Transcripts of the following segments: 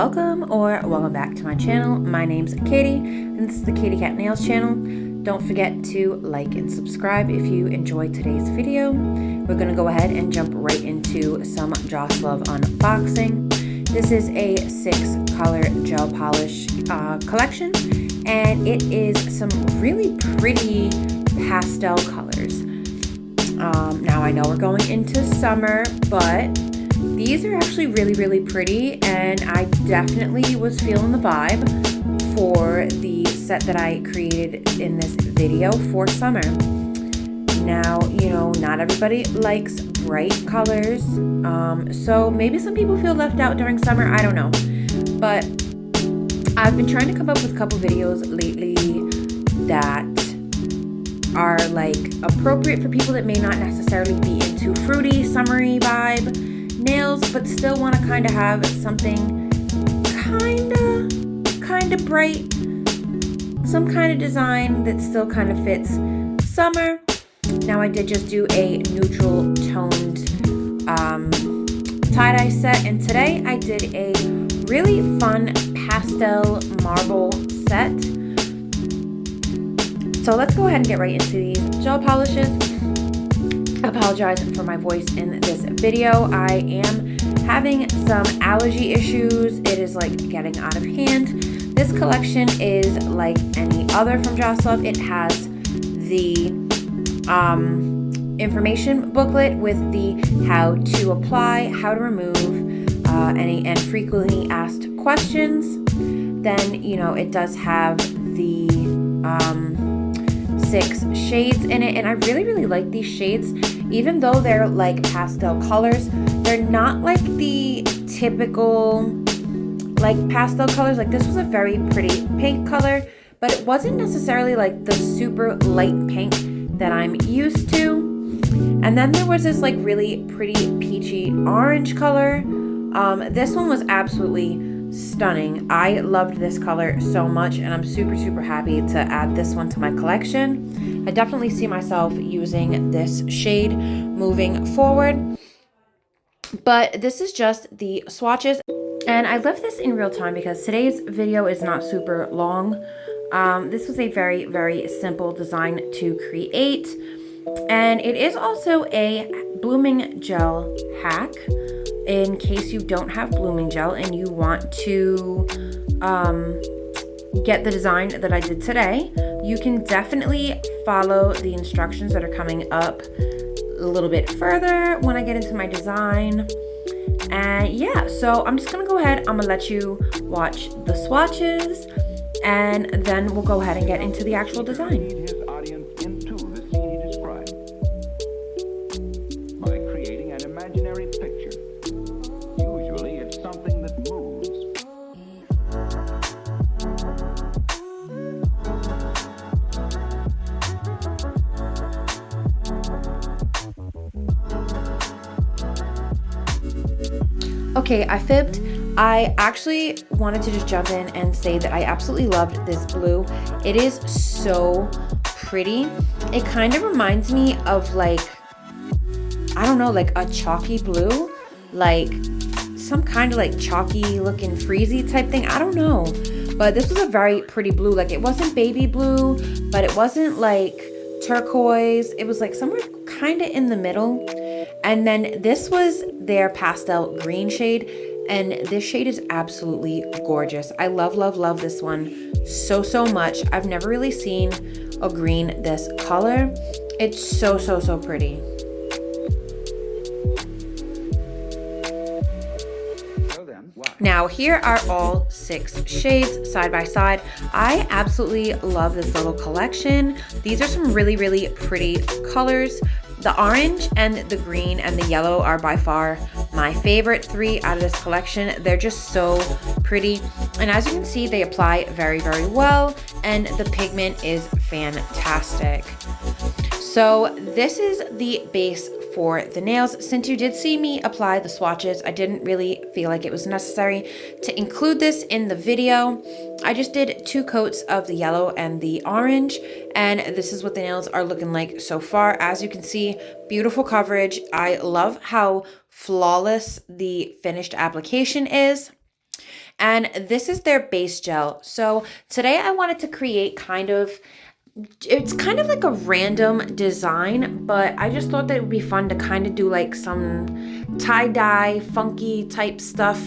welcome back to my channel. My name's Katie and this is the Katie Cat Nails channel. Don't forget to like and subscribe if you enjoyed today's video. We're going to go ahead and jump right into some Joslove unboxing. This is a 6-color gel polish collection, and it is some really pretty pastel colors. Now I know we're going into summer, but these are actually really pretty, and I definitely was feeling the vibe for the set that I created in this video for summer. Now, you know, not everybody likes bright colors, so maybe some people feel left out during summer, I don't know. But I've been trying to come up with a couple videos lately that are like appropriate for people that may not necessarily be into fruity, summery vibe nails, but still want to kind of have something kind of bright, some kind of design that still kind of fits summer. Now I did just do a neutral toned tie-dye set, and today I did a really fun pastel marble set. So let's go ahead and get right into these gel polishes. I apologize for my voice in this video. I am having some allergy issues. It is like getting out of hand. This collection is like any other from Joslove. It has the information booklet with the how to apply, how to remove, any and frequently asked questions. Then, you know, it does have the 6 shades in it, and I really like these shades. Even though they're like pastel colors, they're not like the typical like pastel colors. Like this was a very pretty pink color, but it wasn't necessarily like the super light pink that I'm used to. And then there was this like really pretty peachy orange color. This one was absolutely stunning. I loved this color so much, and I'm super happy to add this one to my collection. I definitely see myself using this shade moving forward. But this is just the swatches, and I left this in real time because today's video is not super long. This was a very simple design to create, and it is also a blooming gel hack. In case you don't have blooming gel and you want to get the design that I did today, you can definitely follow the instructions that are coming up a little bit further when I get into my design. And yeah, so I'm just gonna go ahead, I'm gonna let you watch the swatches, and then we'll go ahead and get into the actual design. Okay, I fibbed. I actually wanted to just jump in and say that I absolutely loved this blue. It is so pretty. It kind of reminds me of like, I don't know, like a chalky blue, like some kind of like chalky looking freezy type thing. I don't know, but this was a very pretty blue. Like it wasn't baby blue, but it wasn't like turquoise. It was like somewhere kind of in the middle. And then this was their pastel green shade, and this shade is absolutely gorgeous. I love this one so much. I've never really seen a green this color. It's so pretty. Now here are all 6 shades side by side. I absolutely love this little collection. These are some really pretty colors. The orange and the green and the yellow are by far my favorite 3 out of this collection. They're just so pretty. And as you can see, they apply very well, and the pigment is fantastic. So this is the base for the nails. Since you did see me apply the swatches, I didn't really feel like it was necessary to include this in the video. I just did 2 coats of the yellow and the orange, and this is what the nails are looking like so far. As you can see, beautiful coverage. I love how flawless the finished application is. and this is their base gel. So today I wanted to create it's kind of like a random design, but I just thought that it would be fun to kind of do like some tie-dye, funky type stuff,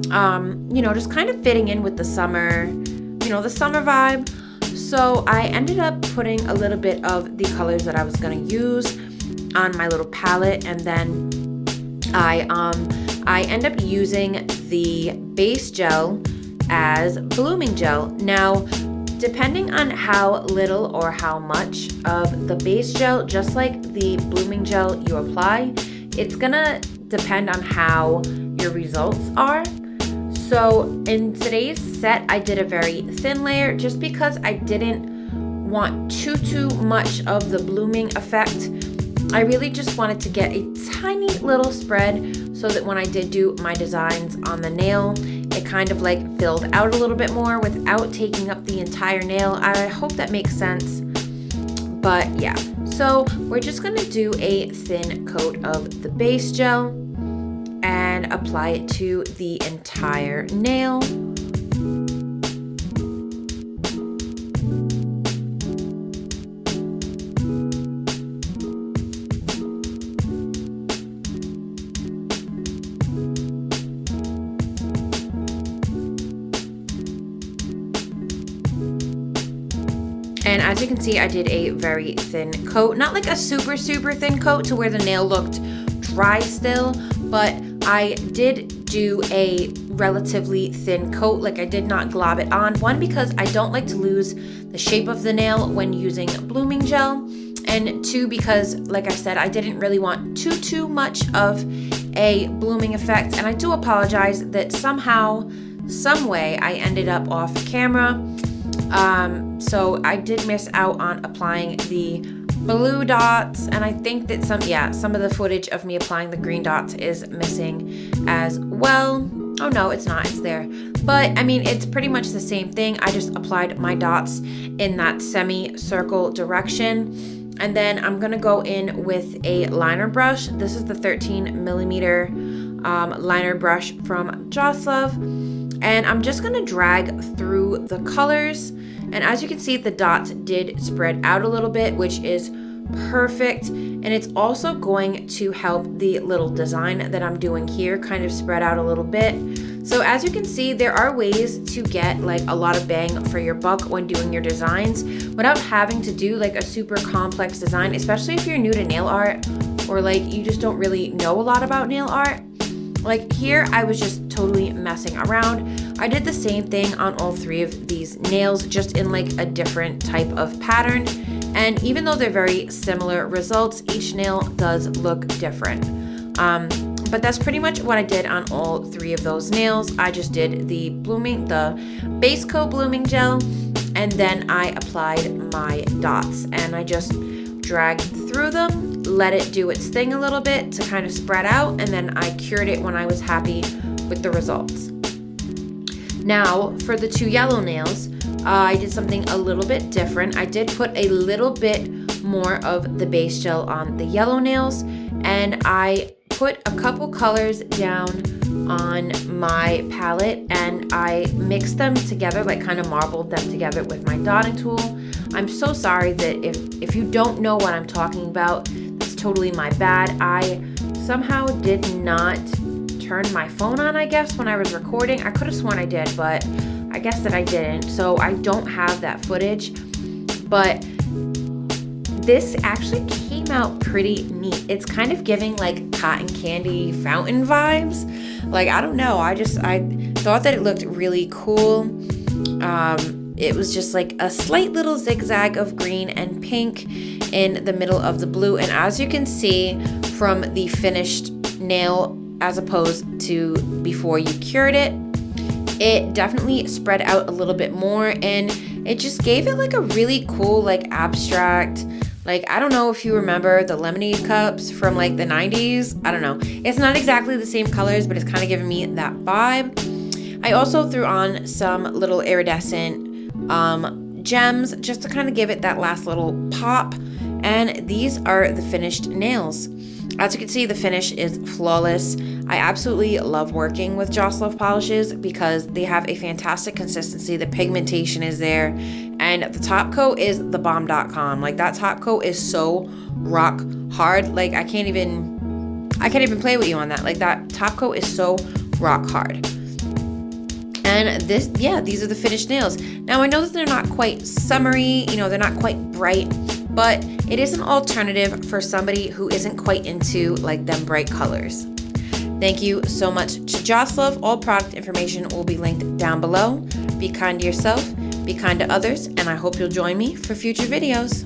just kind of fitting in with the summer, the summer vibe. So I ended up putting a little bit of the colors that I was going to use on my little palette, and then I end up using the base gel as blooming gel. Now, depending on how little or how much of the base gel, just like the blooming gel you apply, it's gonna depend on how your results are. So in today's set, I did a very thin layer just because I didn't want too much of the blooming effect. I really just wanted to get a tiny little spread so that when I did do my designs on the nail, it kind of like filled out a little bit more without taking up the entire nail. I hope that makes sense. But yeah, so we're just gonna do a thin coat of the base gel and apply it to the entire nail. And as you can see, I did a very thin coat, not like a super thin coat to where the nail looked dry still, but I did do a relatively thin coat. Like, I did not glob it on. One, because I don't like to lose the shape of the nail when using blooming gel. And two, because like I said, I didn't really want too much of a blooming effect. And I do apologize that somehow, some way I ended up off camera. So I did miss out on applying the blue dots, and I think that some of the footage of me applying the green dots is missing as well. Oh no, it's not, it's there. But I mean, it's pretty much the same thing. I just applied my dots in that semi-circle direction. And then I'm gonna go in with a liner brush. This is the 13 millimeter liner brush from Joslove. And I'm just gonna drag through the colors. And as you can see, the dots did spread out a little bit, which is perfect. And it's also going to help the little design that I'm doing here kind of spread out a little bit. So as you can see, there are ways to get like a lot of bang for your buck when doing your designs without having to do like a super complex design, especially if you're new to nail art or like you just don't really know a lot about nail art. Like here, I was just totally messing around. I did the same thing on all three of these nails, just in like a different type of pattern. And even though they're very similar results, each nail does look different. But that's pretty much what I did on all three of those nails. I just did the base coat blooming gel, and then I applied my dots, and I just dragged through them, let it do its thing a little bit to kind of spread out, and then I cured it when I was happy with the results. Now for the two yellow nails, I did something a little bit different. I did put a little bit more of the base gel on the yellow nails, and I put a couple colors down on my palette, and I mixed them together, like kind of marbled them together with my dotting tool. I'm so sorry that if you don't know what I'm talking about, that's totally my bad. I somehow did not turn my phone on, I guess, when I was recording. I could have sworn I did, but I guess that I didn't. So I don't have that footage. But this actually came out pretty neat. It's kind of giving like cotton candy fountain vibes. Like, I don't know. I thought that it looked really cool. It was just like a slight little zigzag of green and pink in the middle of the blue. And as you can see from the finished nail, as opposed to before you cured it, it definitely spread out a little bit more, and it just gave it like a really cool, like abstract, like, I don't know if you remember the lemonade cups from like the 90s. I don't know. It's not exactly the same colors, but it's kind of giving me that vibe. I also threw on some little iridescent gems just to kind of give it that last little pop. And these are the finished nails. As you can see, the finish is flawless. I absolutely love working with Joslove polishes because they have a fantastic consistency. The pigmentation is there, and the top coat is the bomb.com. Like, that top coat is so rock hard. Like, I can't even play with you on that. Like, that top coat is so rock hard. And this, yeah, these are the finished nails. Now, I know that they're not quite summery, you know, they're not quite bright, but it is an alternative for somebody who isn't quite into like them bright colors. Thank you so much to Joslove. All product information will be linked down below. Be kind to yourself, be kind to others, and I hope you'll join me for future videos.